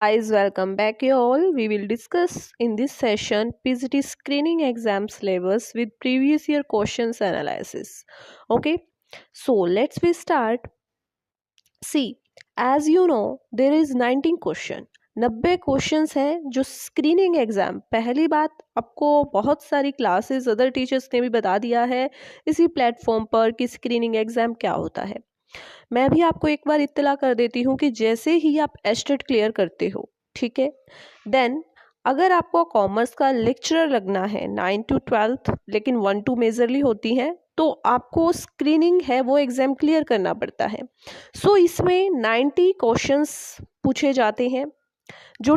Guys, welcome back you all. We will discuss in this session PGT screening exam syllabus with previous year questions analysis. Okay, so let's we start. See, as you know, there is 19 question. 90 questions हैं जो screening exam. पहली बात, आपको बहुत सारी classes other teachers ने भी बता दिया है इसी प्लेटफॉर्म पर कि स्क्रीनिंग एग्ज़ाम क्या होता है। मैं भी आपको एक बार इत्तला कर देती हूँ कि जैसे ही आप एस्टेट क्लियर करते हो, ठीक है, देन अगर आपको कॉमर्स का लेक्चरर लगना है 9 to 12, लेकिन 1 to मेजरली होती है, तो आपको स्क्रीनिंग है वो एग्ज़ाम क्लियर करना पड़ता है। सो इसमें 90 क्वेश्चंस पूछे जाते हैं जो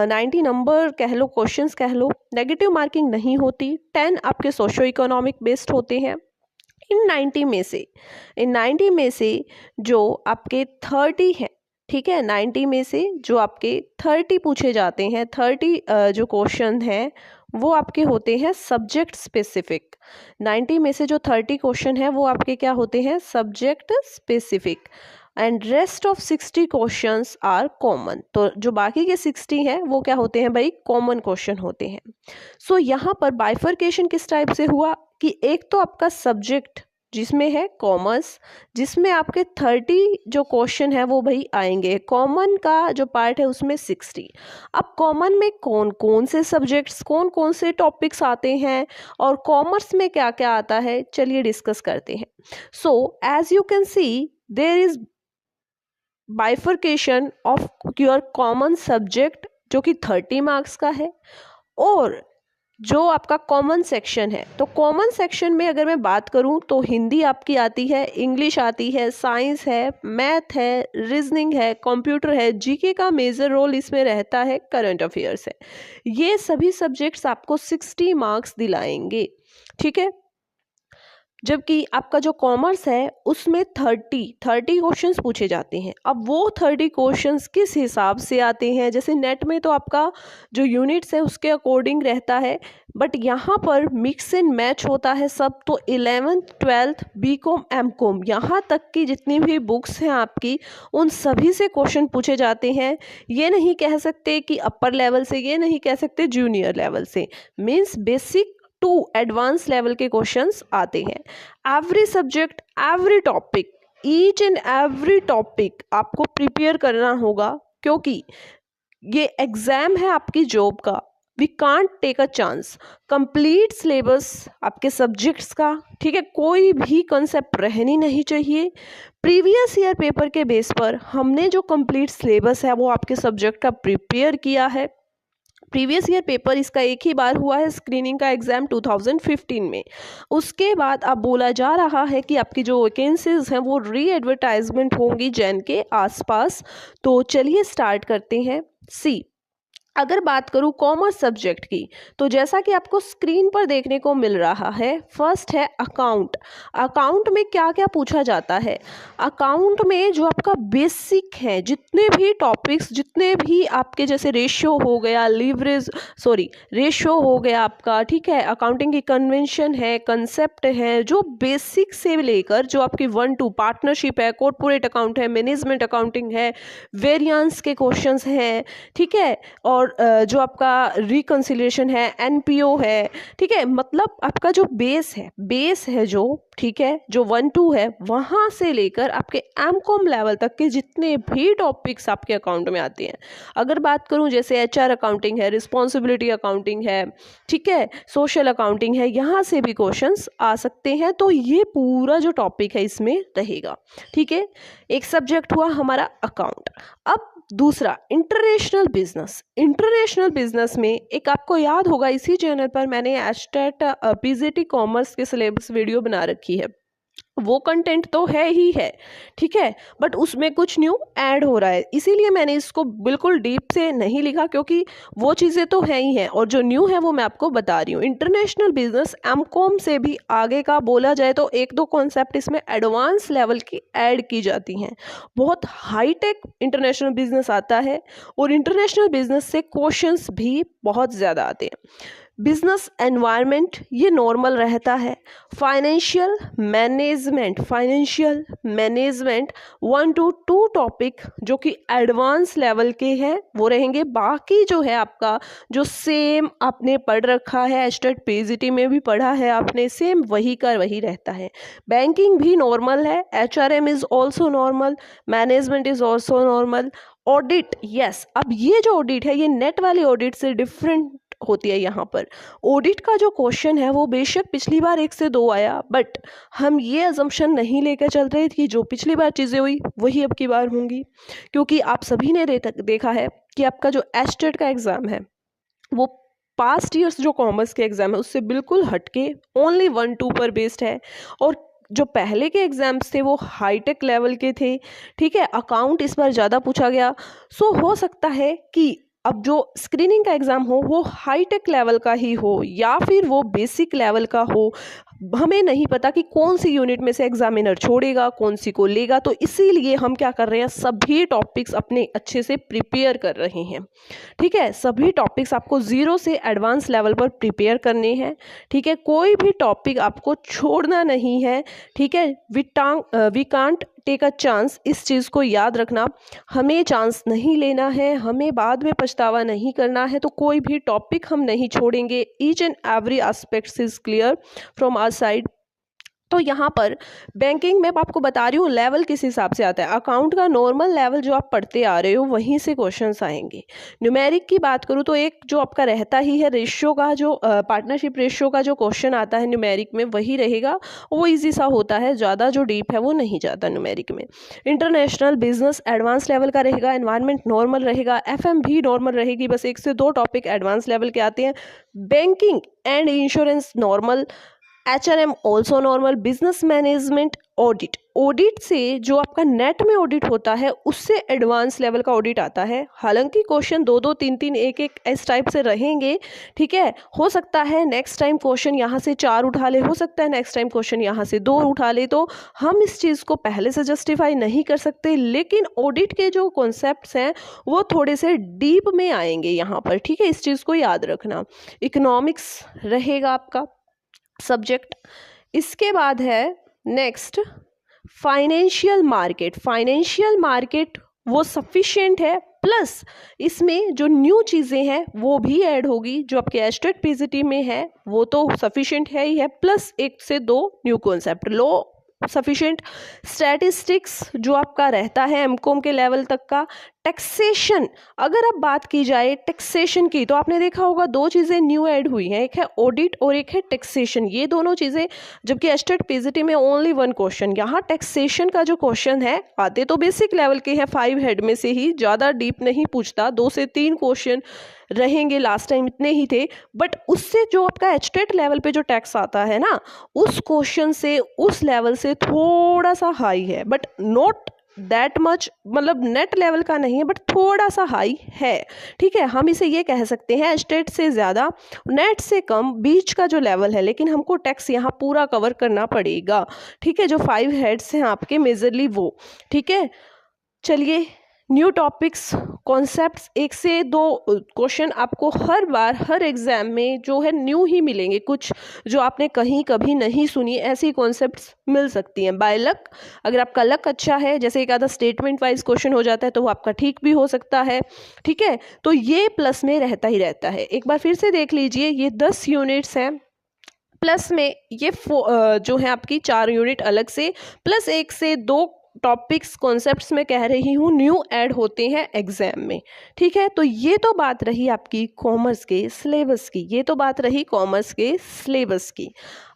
90 नंबर कह लो, क्वेश्चंस कह लो, नेगेटिव मार्किंग नहीं होती। 10 आपके सोशो इकोनॉमिक बेस्ड होते हैं। इन 90 में से जो आपके 30 हैं, ठीक है, 90 में से जो आपके 30 पूछे जाते हैं, 30 जो क्वेश्चन हैं वो आपके होते हैं सब्जेक्ट स्पेसिफिक। 90 में से जो 30 क्वेश्चन हैं वो आपके क्या होते हैं, subject specific. And rest of 60 questions are common. तो जो बाकी के 60 हैं वो क्या होते हैं भाई, कॉमन क्वेश्चन होते हैं। सो यहाँ पर बाइफर्केशन किस टाइप से हुआ कि एक तो आपका सब्जेक्ट जिसमें है कॉमर्स, जिसमें आपके 30 जो क्वेश्चन है वो भाई आएंगे। कॉमन का जो पार्ट है उसमें 60। अब कॉमन में कौन कौन से सब्जेक्ट्स, कौन कौन से टॉपिक्स आते हैं और कॉमर्स में क्या क्या आता है, चलिए डिस्कस करते हैं। So as you can see there is bifurcation of your common subject जो कि 30 मार्क्स का है, और जो आपका कॉमन सेक्शन है। तो कॉमन सेक्शन में अगर मैं बात करूं तो हिंदी आपकी आती है, इंग्लिश आती है, साइंस है, मैथ है, रीजनिंग है, कंप्यूटर है, जीके का मेजर रोल इसमें रहता है, करंट अफेयर्स है। ये सभी सब्जेक्ट्स आपको 60 मार्क्स दिलाएंगे, ठीक है। जबकि आपका जो कॉमर्स है उसमें 30 क्वेश्चंस पूछे जाते हैं। अब वो 30 क्वेश्चंस किस हिसाब से आते हैं, जैसे नेट में तो आपका जो यूनिट्स है उसके अकॉर्डिंग रहता है, बट यहाँ पर मिक्स एंड मैच होता है सब। तो 11th 12th बीकॉम एमकॉम यहाँ तक की जितनी भी बुक्स हैं आपकी, उन सभी से क्वेश्चन पूछे जाते हैं। ये नहीं कह सकते कि अपर लेवल से, ये नहीं कह सकते जूनियर लेवल से, means basic to advance level के क्वेश्चंस आते हैं। Every subject, every topic, each and every topic आपको प्रिपेयर करना होगा, क्योंकि ये एग्जाम है आपकी जॉब का। We can't take a chance. Complete syllabus आपके सब्जेक्ट्स का, ठीक है, कोई भी कंसेप्ट रहनी नहीं चाहिए। प्रीवियस ईयर पेपर के बेस पर हमने जो कंप्लीट सिलेबस है वो आपके सब्जेक्ट का प्रिपेयर किया है। प्रीवियस ईयर पेपर इसका एक ही बार हुआ है, स्क्रीनिंग का एग्ज़ाम 2015 में। उसके बाद अब बोला जा रहा है कि आपकी जो वैकेंसीज हैं वो री एडवर्टाइजमेंट होंगी जैन के आसपास। तो चलिए स्टार्ट करते हैं। सी, अगर बात करूँ कॉमर्स सब्जेक्ट की, तो जैसा कि आपको स्क्रीन पर देखने को मिल रहा है, फर्स्ट है अकाउंट। अकाउंट में क्या क्या पूछा जाता है, अकाउंट में जो आपका बेसिक है, जितने भी टॉपिक्स, जितने भी आपके जैसे रेशियो हो गया, रेशियो हो गया आपका, ठीक है, अकाउंटिंग की कन्वेंशन है, कंसेप्ट है, जो बेसिक से लेकर जो आपकी 1 to पार्टनरशिप है, कॉर्पोरेट अकाउंट है, मैनेजमेंट अकाउंटिंग है, वेरिएंस के क्वेश्चंस हैं, ठीक है, और जो आपका रिकंसिलिएशन है, एनपीओ है, ठीक है, मतलब आपका जो बेस है जो, ठीक है, जो 1 2 है, वहाँ से लेकर आपके एमकॉम लेवल तक के जितने भी टॉपिक्स आपके अकाउंट में आते हैं। अगर बात करूँ जैसे एचआर अकाउंटिंग है, रिस्पॉन्सिबिलिटी अकाउंटिंग है, ठीक है, सोशल अकाउंटिंग है, यहाँ से भी क्वेश्चंस आ सकते हैं। तो ये पूरा जो टॉपिक है इसमें रहेगा, ठीक है। एक सब्जेक्ट हुआ हमारा अकाउंट। अब दूसरा इंटरनेशनल बिजनेस। इंटरनेशनल बिजनेस में एक आपको याद होगा इसी चैनल पर मैंने एस्टेट पीजीटी कॉमर्स के सिलेबस वीडियो बना रखी है। वो कंटेंट तो है ही है, ठीक है, बट उसमें कुछ न्यू ऐड हो रहा है, इसीलिए मैंने इसको बिल्कुल डीप से नहीं लिखा, क्योंकि वो चीज़ें तो है ही हैं और जो न्यू है वो मैं आपको बता रही हूँ। इंटरनेशनल बिजनेस एमकॉम से भी आगे का बोला जाए तो एक दो कॉन्सेप्ट इसमें एडवांस लेवल की ऐड की जाती हैं। बहुत हाईटेक इंटरनेशनल बिजनेस आता है और इंटरनेशनल बिजनेस से क्वेश्चंस भी बहुत ज़्यादा आते हैं। बिजनेस एनवायरनमेंट ये नॉर्मल रहता है। फाइनेंशियल मैनेजमेंट 1 to 2 टॉपिक जो कि एडवांस लेवल के हैं वो रहेंगे। बाकी जो है आपका जो सेम आपने पढ़ रखा है, एस्टेट पीजीटी में भी पढ़ा है आपने, सेम वही का वही रहता है। बैंकिंग भी नॉर्मल है, HRM is also normal, management is also normal. Audit, yes, अब ये जो ऑडिट है ये नेट वाली ऑडिट से डिफरेंट होती है। यहाँ पर ऑडिट का जो क्वेश्चन है वो बेशक पिछली बार 1 से 2 आया, बट हम ये अजम्पशन नहीं लेकर चल रहे थे कि जो पिछली बार चीज़ें हुई वही अब की बार होंगी, क्योंकि आप सभी ने देखा है कि आपका जो एस्टेट का एग्ज़ाम है वो पास्ट ईयर्स जो कॉमर्स के एग्ज़ाम है उससे बिल्कुल हटके ओनली 1-2 पर बेस्ड है। और जो पहले के एग्ज़ाम्स थे वो हाईटेक लेवल के थे, ठीक है। अकाउंट इस बार ज़्यादा पूछा गया, सो हो सकता है कि अब जो स्क्रीनिंग का एग्ज़ाम हो वो हाईटेक लेवल का ही हो या फिर वो बेसिक लेवल का हो। हमें नहीं पता कि कौन सी यूनिट में से एग्जामिनर छोड़ेगा, कौन सी को लेगा, तो इसीलिए हम क्या कर रहे हैं, सभी टॉपिक्स अपने अच्छे से प्रिपेयर कर रहे हैं, ठीक है। सभी टॉपिक्स आपको 0 से एडवांस लेवल पर प्रिपेयर करने हैं, ठीक है। कोई भी टॉपिक आपको छोड़ना नहीं है, ठीक है। We can't take a chance, इस चीज़ को याद रखना, हमें चांस नहीं लेना है, हमें बाद में पछतावा नहीं करना है, तो कोई भी टॉपिक हम नहीं छोड़ेंगे। Each and every aspects is clear from our side. तो यहाँ पर बैंकिंग में आपको बता रही हूँ लेवल किस हिसाब से आता है। अकाउंट का नॉर्मल लेवल जो आप पढ़ते आ रहे हो वहीं से क्वेश्चंस आएंगे। न्यूमेरिक की बात करूँ तो एक जो आपका रहता ही है रेशियो का, जो पार्टनरशिप रेशियो का जो क्वेश्चन आता है न्यूमेरिक में वही रहेगा, वो ईजी सा होता है, ज़्यादा जो डीप है वो नहीं जाता न्यूमेरिक में। इंटरनेशनल बिजनेस एडवांस लेवल का रहेगा, एनवायरनमेंट नॉर्मल रहेगा, FM भी नॉर्मल रहेगी, बस 1 से 2 टॉपिक एडवांस लेवल के आते हैं। Banking and insurance normal, HRM also normal, business management audit से जो आपका नेट में ऑडिट होता है उससे एडवांस लेवल का ऑडिट आता है। हालांकि क्वेश्चन 2-2, 3-3, 1-1 इस टाइप से रहेंगे, ठीक है। हो सकता है नेक्स्ट टाइम क्वेश्चन यहाँ से 4 उठा ले, हो सकता है नेक्स्ट टाइम क्वेश्चन यहाँ से 2 उठा ले, तो हम इस चीज़ को पहले से जस्टिफाई नहीं कर सकते, लेकिन ऑडिट के जो कॉन्सेप्ट्स हैं वो थोड़े से डीप में आएंगे यहाँ पर, ठीक है। इस चीज़ को याद रखना। इकोनॉमिक्स रहेगा आपका सब्जेक्ट। इसके बाद है नेक्स्ट फाइनेंशियल मार्केट वो सफिशिएंट है, प्लस इसमें जो न्यू चीज़ें हैं वो भी ऐड होगी। जो आपके एस्टेट पीजीटी में है वो तो सफिशिएंट है ही है, प्लस 1 से 2 न्यू कॉन्सेप्ट लो सफिशिएंट। स्टैटिस्टिक्स जो आपका रहता है एमकॉम के लेवल तक का। टैक्सेशन, अगर अब बात की जाए टैक्सेशन की तो आपने देखा होगा 2 चीज़ें न्यू ऐड हुई हैं, एक है ऑडिट और एक है टैक्सेशन। ये दोनों चीज़ें, जबकि एस्टेट पीजीटी में ओनली 1 क्वेश्चन, यहाँ टैक्सेशन का जो क्वेश्चन है आते तो बेसिक लेवल के हैं, 5 हेड में से ही, ज़्यादा डीप नहीं पूछता, 2 से 3 क्वेश्चन रहेंगे, लास्ट टाइम इतने ही थे। बट उससे जो आपका एस्टेट लेवल पे जो टैक्स आता है ना, उस क्वेश्चन से उस लेवल से थोड़ा सा हाई है, बट नॉट दैट मच, मतलब नेट लेवल का नहीं है बट थोड़ा सा हाई है, ठीक है। हम इसे ये कह सकते हैं एस्टेट से ज़्यादा, नेट से कम, बीच का जो लेवल है, लेकिन हमको टैक्स यहाँ पूरा कवर करना पड़ेगा, ठीक है। जो 5 हेड्स हैं आपके मेजरली वो, ठीक है। चलिए न्यू टॉपिक्स कॉन्सेप्ट्स, 1 से 2 क्वेश्चन आपको हर बार हर एग्जाम में जो है न्यू ही मिलेंगे, कुछ जो आपने कहीं कभी नहीं सुनी ऐसी कॉन्सेप्ट्स मिल सकती हैं बाय लक। अगर आपका लक अच्छा है, जैसे एक आधा स्टेटमेंट वाइज क्वेश्चन हो जाता है तो वो आपका ठीक भी हो सकता है, ठीक है। तो ये प्लस में रहता ही रहता है। एक बार फिर से देख लीजिए, ये 10 यूनिट्स हैं, प्लस में ये जो है आपकी 4 यूनिट अलग से, प्लस 1 से 2 टॉपिक्स कॉन्सेप्ट्स में कह रही हूँ न्यू ऐड होते हैं एग्जाम में, ठीक है। तो ये तो बात रही आपकी कॉमर्स के सिलेबस की, ये तो बात रही कॉमर्स के सिलेबस की।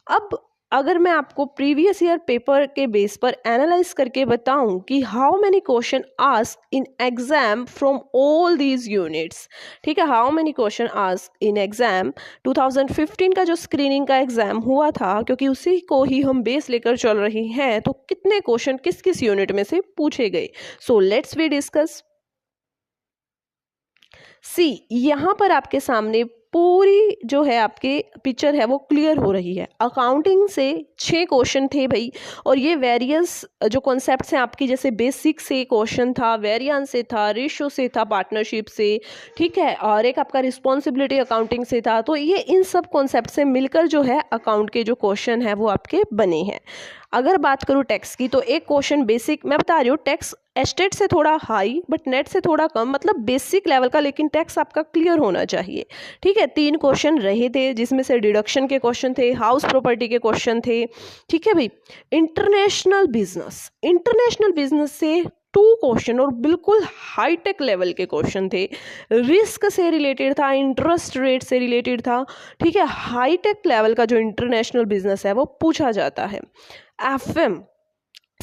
अब अगर मैं आपको प्रीवियस ईयर पेपर के बेस पर एनालाइज करके बताऊं कि how many question ask in exam from all these units, ठीक है। How many question ask in exam 2015 का जो स्क्रीनिंग का एग्जाम हुआ था, क्योंकि उसी को ही हम बेस लेकर चल रहे हैं, तो कितने क्वेश्चन किस किस यूनिट में से पूछे गए। So let's we discuss. See, यहाँ पर आपके सामने पूरी जो है आपके पिक्चर है वो क्लियर हो रही है। अकाउंटिंग से 6 क्वेश्चन थे भाई, और ये वेरियस जो कॉन्सेप्ट्स हैं आपकी, जैसे बेसिक से क्वेश्चन था, वेरिएंस से था, रेशियो से था, पार्टनरशिप से, ठीक है, और एक आपका रिस्पॉन्सिबिलिटी अकाउंटिंग से था। तो ये इन सब कॉन्सेप्ट से मिलकर जो है अकाउंट के जो क्वेश्चन है वो आपके बने हैं। अगर बात करूँ टैक्स की, तो एक क्वेश्चन बेसिक, मैं बता रही हूँ टैक्स एस्टेट से थोड़ा हाई बट नेट से थोड़ा कम, मतलब बेसिक लेवल का, लेकिन टैक्स आपका क्लियर होना चाहिए, ठीक है। 3 क्वेश्चन रहे थे, जिसमें से डिडक्शन के क्वेश्चन थे, हाउस प्रॉपर्टी के क्वेश्चन थे, ठीक है भाई। इंटरनेशनल बिजनेस से 2 क्वेश्चन और बिल्कुल हाईटेक लेवल के क्वेश्चन थे। रिस्क से रिलेटेड था, इंटरेस्ट रेट से रिलेटेड था, ठीक है। हाईटेक लेवल का जो इंटरनेशनल बिजनेस है वो पूछा जाता है। FM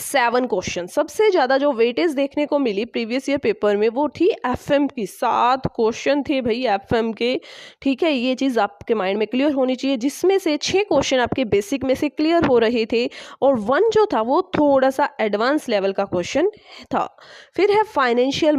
7 क्वेश्चन, सबसे ज़्यादा जो वेटेज देखने को मिली प्रीवियस ईयर पेपर में वो थी FM की। 7 क्वेश्चन थे भाई FM के, ठीक है। ये चीज़ आपके माइंड में क्लियर होनी चाहिए, जिसमें से 6 क्वेश्चन आपके बेसिक में से क्लियर हो रहे थे, और 1 जो था वो थोड़ा सा एडवांस लेवल का क्वेश्चन था। फिर है फाइनेंशियल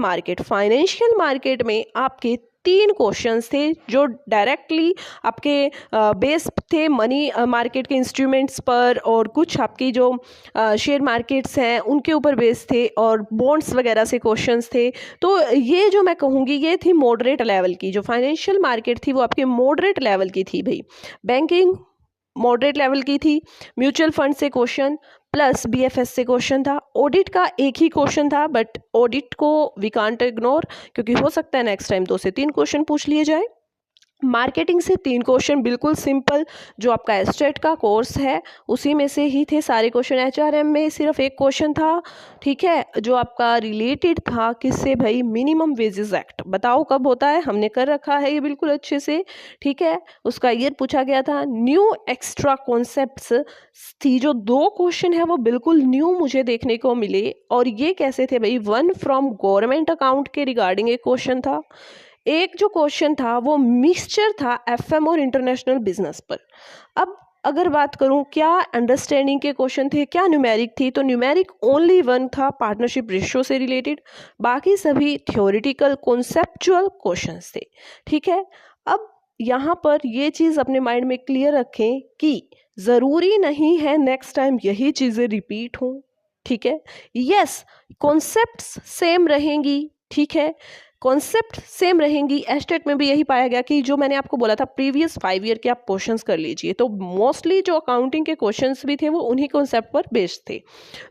मार्केट में आपके 3 क्वेश्चंस थे जो डायरेक्टली आपके बेस थे मनी मार्केट के इंस्ट्रूमेंट्स पर, और कुछ आपकी जो शेयर मार्केट्स हैं उनके ऊपर बेस थे, और बॉन्ड्स वगैरह से क्वेश्चंस थे। तो ये जो मैं कहूँगी ये थी मॉडरेट लेवल की, जो फाइनेंशियल मार्केट थी वो आपके मॉडरेट लेवल की थी भाई। बैंकिंग मॉडरेट लेवल की थी, म्यूचुअल फंड से क्वेश्चन प्लस BFS से क्वेश्चन था। ऑडिट का एक ही क्वेश्चन था, बट ऑडिट को वी कांट इग्नोर, क्योंकि हो सकता है नेक्स्ट टाइम 2 से 3 क्वेश्चन पूछ लिए जाए। मार्केटिंग से 3 क्वेश्चन बिल्कुल सिंपल, जो आपका एस्टेट का कोर्स है उसी में से ही थे सारे क्वेश्चन। HRM में सिर्फ एक क्वेश्चन था, ठीक है, जो आपका रिलेटेड था किससे भाई, मिनिमम वेजेस एक्ट। बताओ कब होता है, हमने कर रखा है ये बिल्कुल अच्छे से, ठीक है। उसका ईयर पूछा गया था। न्यू एक्स्ट्रा कॉन्सेप्ट्स थी, जो 2 क्वेश्चन है वो बिल्कुल न्यू मुझे देखने को मिले, और ये कैसे थे भाई, 1 फ्रॉम गवर्नमेंट अकाउंट के रिगार्डिंग एक क्वेश्चन था, एक जो क्वेश्चन था वो मिक्सचर था FM और इंटरनेशनल बिजनेस पर। अब अगर बात करूं क्या अंडरस्टैंडिंग के क्वेश्चन थे, क्या न्यूमेरिक थी, तो न्यूमेरिक ओनली 1 था पार्टनरशिप रेशियो से रिलेटेड, बाकी सभी थ्योरेटिकल कॉन्सेप्चुअल क्वेश्चंस थे, ठीक है। अब यहाँ पर ये चीज़ अपने माइंड में क्लियर रखें कि ज़रूरी नहीं है नेक्स्ट टाइम यही चीज़ें रिपीट हों, ठीक है। यस, कॉन्सेप्ट्स सेम रहेंगी, ठीक है, कॉन्सेप्ट सेम रहेंगी। एस्टेट में भी यही पाया गया कि जो मैंने आपको बोला था प्रीवियस 5 ईयर के आप क्वेश्चंस कर लीजिए, तो मोस्टली जो अकाउंटिंग के क्वेश्चंस भी थे वो उन्हीं कॉन्सेप्ट पर बेस्ड थे।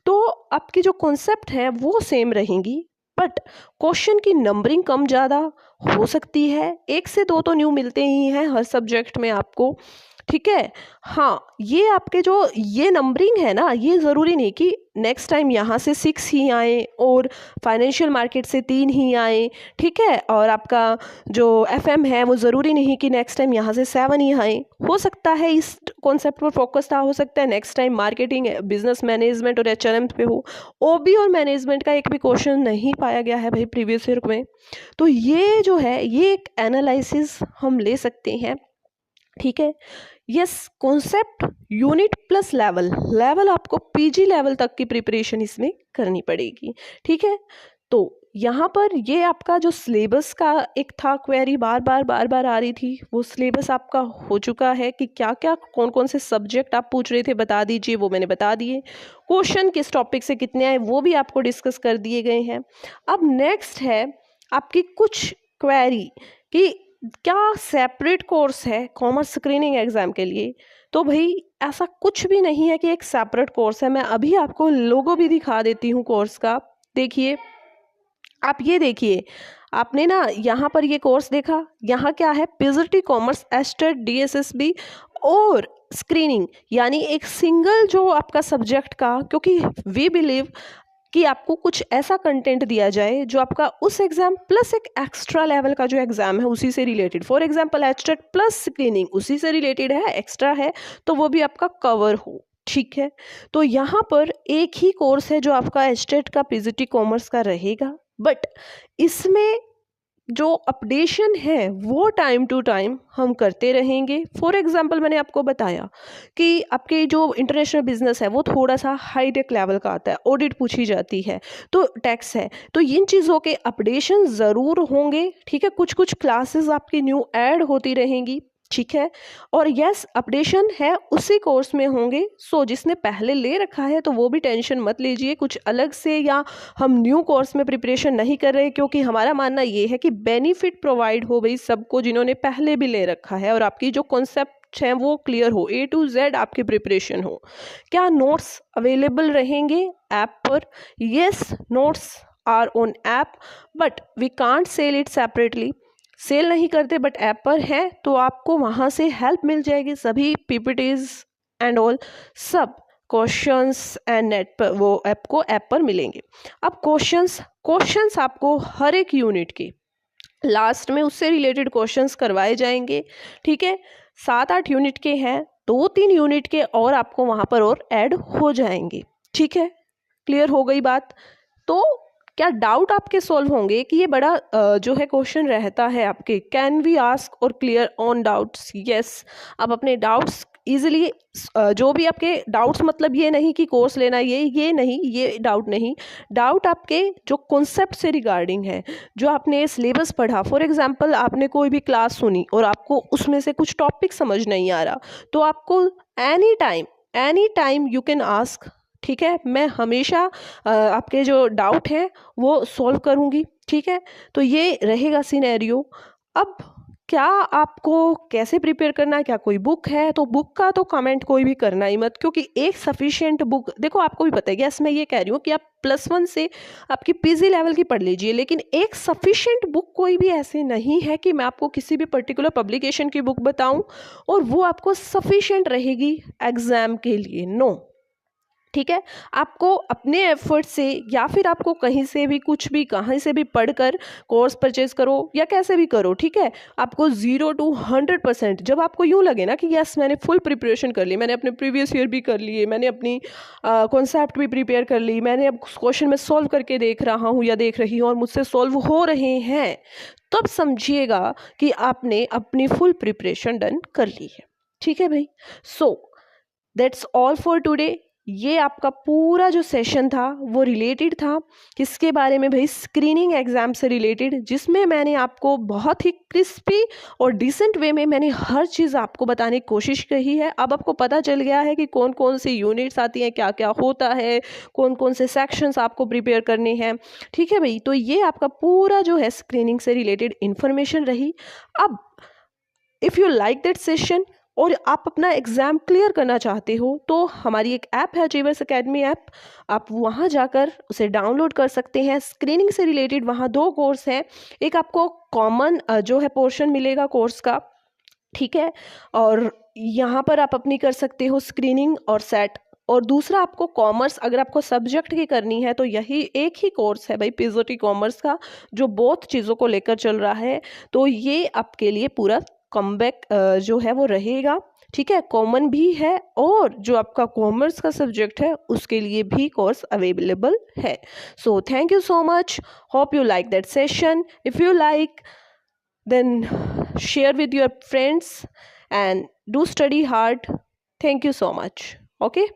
तो आपकी जो कॉन्सेप्ट है वो सेम रहेंगी, बट क्वेश्चन की नंबरिंग कम ज़्यादा हो सकती है। 1 से 2 तो न्यू मिलते ही हैं हर सब्जेक्ट में आपको, ठीक है। हाँ, ये आपके जो ये नंबरिंग है ना, ये ज़रूरी नहीं कि नेक्स्ट टाइम यहाँ से 6 ही आए और फाइनेंशियल मार्केट से 3 ही आए, ठीक है। और आपका जो FM है वो ज़रूरी नहीं कि नेक्स्ट टाइम यहाँ से 7 ही आए। हो सकता है इस कॉन्सेप्ट पर फोकस था, हो सकता है next time marketing, business management और HRM पे हो। OB और मैनेजमेंट का एक भी क्वेश्चन नहीं पाया गया है भाई प्रीवियस ईयर में। तो ये जो है ये एक एनालिसिस हम ले सकते हैं, ठीक है। Yes, concept unit plus level आपको PG लेवल तक की प्रिपरेशन इसमें करनी पड़ेगी, ठीक है। तो यहाँ पर ये आपका जो सिलेबस का एक था क्वेरी बार बार आ रही थी, वो सिलेबस आपका हो चुका है कि क्या क्या कौन कौन से सब्जेक्ट आप पूछ रहे थे बता दीजिए, वो मैंने बता दिए। क्वेश्चन किस टॉपिक से कितने आए वो भी आपको डिस्कस कर दिए गए हैं। अब नेक्स्ट है आपकी कुछ क्वेरी कि क्या सेपरेट कोर्स है कॉमर्स स्क्रीनिंग एग्ज़ाम के लिए। तो भाई ऐसा कुछ भी नहीं है कि एक सेपरेट कोर्स है। मैं अभी आपको लोगो भी दिखा देती हूँ कोर्स का, देखिए आप, ये देखिए आपने ना यहाँ पर ये कोर्स देखा, यहाँ क्या है, PGT कॉमर्स एस्टेट DSSB और स्क्रीनिंग, यानी एक सिंगल जो आपका सब्जेक्ट का, क्योंकि वी बिलीव कि आपको कुछ ऐसा कंटेंट दिया जाए जो आपका उस एग्ज़ाम प्लस एक एक्स्ट्रा लेवल का जो एग्ज़ाम है उसी से related, for example estate plus screening उसी से रिलेटेड है, एक्स्ट्रा है, तो वो भी आपका कवर हो, ठीक है। तो यहाँ पर एक ही कोर्स है जो आपका एस्टेट का PGT कॉमर्स का रहेगा, बट इसमें जो अपडेशन है वो टाइम टू टाइम हम करते रहेंगे। फॉर एग्जांपल मैंने आपको बताया कि आपके जो इंटरनेशनल बिजनेस है वो थोड़ा सा हाईटेक लेवल का आता है, ऑडिट पूछी जाती है, तो टैक्स है, तो इन चीज़ों के अपडेशन ज़रूर होंगे। ठीक है, कुछ कुछ क्लासेस आपकी न्यू ऐड होती रहेंगी। ठीक है, और यस अपडेशन है उसी कोर्स में होंगे। सो जिसने पहले ले रखा है तो वो भी टेंशन मत लीजिए कुछ अलग से, या हम न्यू कोर्स में प्रिपरेशन नहीं कर रहे, क्योंकि हमारा मानना ये है कि बेनिफिट प्रोवाइड हो भाई सबको जिन्होंने पहले भी ले रखा है, और आपकी जो कॉन्सेप्ट है वो क्लियर हो, A to Z आपकी प्रिपरेशन हो। क्या नोट्स अवेलेबल रहेंगे ऐप पर? Yes, notes are on app, but we can't sell it separately. Sell नहीं करते, बट ऐप पर है तो आपको वहाँ से हेल्प मिल जाएगी, सभी PPTs एंड ऑल, सब क्वेश्चंस एंड नेट पर वो ऐप पर मिलेंगे। अब क्वेश्चंस आपको हर एक यूनिट के लास्ट में उससे रिलेटेड क्वेश्चंस करवाए जाएंगे। ठीक है, 7-8 यूनिट के हैं, 2-3 यूनिट के और आपको वहाँ पर और ऐड हो जाएंगे। ठीक है, क्लियर हो गई बात? तो क्या डाउट आपके सॉल्व होंगे कि ये बड़ा जो है क्वेश्चन रहता है आपके, कैन वी आस्क और क्लियर ऑन डाउट्स? यस, आप अपने डाउट्स इजीली, जो भी आपके डाउट्स, मतलब ये नहीं कि कोर्स लेना ये नहीं, ये डाउट नहीं, डाउट आपके जो कॉन्सेप्ट से रिगार्डिंग है, जो आपने सिलेबस पढ़ा। फॉर एग्जांपल आपने कोई भी क्लास सुनी और आपको उसमें से कुछ टॉपिक समझ नहीं आ रहा, तो आपको any time you can ask. ठीक है, मैं हमेशा आपके जो डाउट हैं वो सॉल्व करूँगी। ठीक है, तो ये रहेगा सिनेरियो। अब क्या आपको कैसे प्रिपेयर करना है, क्या कोई बुक है? तो बुक का तो कमेंट कोई भी करना ही मत, क्योंकि एक सफिशिएंट बुक, देखो आपको भी पता है, यस मैं ये कह रही हूँ कि आप +1 से आपकी PG लेवल की पढ़ लीजिए, लेकिन एक सफिशिएंट बुक कोई भी ऐसे नहीं है कि मैं आपको किसी भी पर्टिकुलर पब्लिकेशन की बुक बताऊं और वो आपको सफिशिएंट रहेगी एग्जाम के लिए। नो, ठीक है, आपको अपने एफर्ट से या फिर आपको कहीं से भी कुछ भी कहीं से भी पढ़कर कोर्स परचेज करो या कैसे भी करो। ठीक है, आपको 0 to 100%, जब आपको यूँ लगे ना कि यस मैंने फुल प्रिपरेशन कर ली, मैंने अपने प्रीवियस ईयर भी कर लिए, मैंने अपनी कॉन्सेप्ट भी प्रिपेयर कर ली, मैंने अब क्वेश्चन में सॉल्व करके देख रहा हूँ या देख रही हूँ और मुझसे सॉल्व हो रहे हैं, तब समझिएगा कि आपने अपनी फुल प्रिपरेशन डन कर ली है। ठीक है भाई, so that's all for today. ये आपका पूरा जो सेशन था वो रिलेटेड था किसके बारे में भाई? स्क्रीनिंग एग्जाम से रिलेटेड, जिसमें मैंने आपको बहुत ही क्रिस्पी और डिसेंट वे में मैंने हर चीज़ आपको बताने की कोशिश की है। अब आपको पता चल गया है कि कौन कौन सी यूनिट्स आती हैं, क्या क्या होता है, कौन कौन से सेक्शंस आपको प्रिपेयर करने हैं। ठीक है भाई, तो ये आपका पूरा जो है स्क्रीनिंग से रिलेटेड इन्फॉर्मेशन रही। अब if you like that session और आप अपना एग्ज़ाम क्लियर करना चाहते हो, तो हमारी एक ऐप है अचीवर्स एकेडमी ऐप, आप वहाँ जाकर उसे डाउनलोड कर सकते हैं। स्क्रीनिंग से रिलेटेड वहाँ 2 कोर्स हैं, एक आपको कॉमन जो है पोर्शन मिलेगा कोर्स का, ठीक है, और यहाँ पर आप अपनी कर सकते हो स्क्रीनिंग और सेट, और दूसरा आपको कॉमर्स, अगर आपको सब्जेक्ट की करनी है तो यही एक ही कोर्स है भाई PGT कॉमर्स का, जो बहुत चीज़ों को लेकर चल रहा है। तो ये आपके लिए पूरा कमबैक जो है वो रहेगा। ठीक है, कॉमन भी है और जो आपका कॉमर्स का सब्जेक्ट है उसके लिए भी कोर्स अवेलेबल है। So thank you so much, hope you like that session. If you like then share with your friends and do study hard. Thank you so much. Okay.